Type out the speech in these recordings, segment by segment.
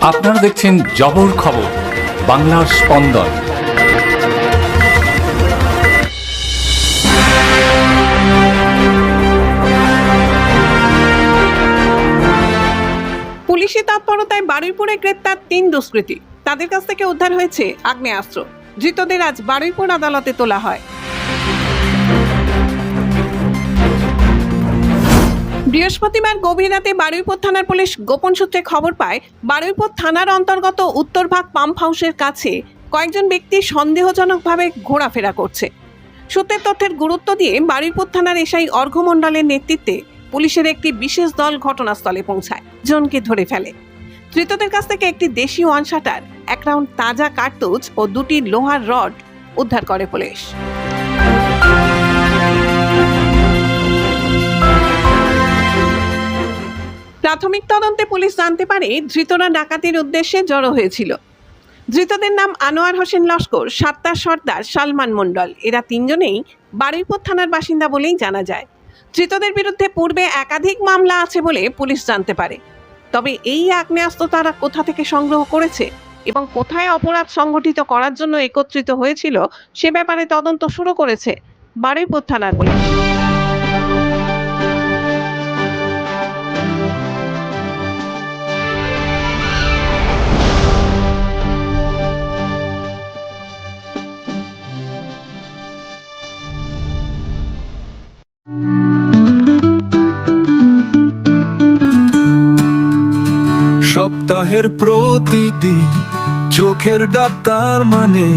আপনারা দেখছেন জবর খবর, বাংলার স্পন্দন। পুলিশি তৎপরতায় বারুইপুরে গ্রেপ্তার ৩ দুষ্কৃতী। তাদের কাছ থেকে উদ্ধার হয়েছে আগ্নেয়াস্ত্র। ধৃতদের আজ বারুইপুর আদালতে তোলা হয়। বৃহস্পতিবার গভীর রাতে বারুইপুর থানার পুলিশ গোপন সূত্রে খবর পায়, বারুইপুর থানার অন্তর্গত উত্তরভাগ পাম্প হাউসের কাছে কয়েকজন ব্যক্তি সন্দেহজনকভাবে ঘোরাফেরা করছে। সূত্রের তথ্যের গুরুত্ব দিয়ে বারুইপুর থানার এসআই অর্ঘ্য মণ্ডলের নেতৃত্বে পুলিশের একটি বিশেষ দল ঘটনাস্থলে পৌঁছায়, জনকে ধরে ফেলে। ধৃতদের কাছ থেকে একটি দেশি ওয়ান শাটার, 1 রাউন্ড তাজা কার্তুজ ও 2টি লোহার রড উদ্ধার করে পুলিশ। প্রাথমিক তদন্তে পুলিশ জানতে পারে ধৃতরা ডাকাতির উদ্দেশ্যে জড়ো হয়েছিল। ধৃতদের নাম আনোয়ার হোসেন লস্কর, সাত্তার সর্দার, সালমান মণ্ডল। এরা 3 জনেই বারুইপুর থানার বাসিন্দা বলেই জানা যায়। ধৃতদের বিরুদ্ধে পূর্বে একাধিক মামলা আছে বলে পুলিশ জানতে পারে। তবে এই আগ্নেয়াস্ত্র তারা কোথা থেকে সংগ্রহ করেছে এবং কোথায় অপরাধ সংগঠিত করার জন্য একত্রিত হয়েছিল সে ব্যাপারে তদন্ত শুরু করেছে বারুইপুর থানার পুলিশ। সপ্তাহের প্রতিদিন চোখের ডাক্তার মানে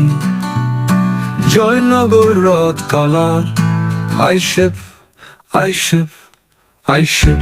জয়নগর রথ কলার আইসেফ আইসেফ আইসেফ।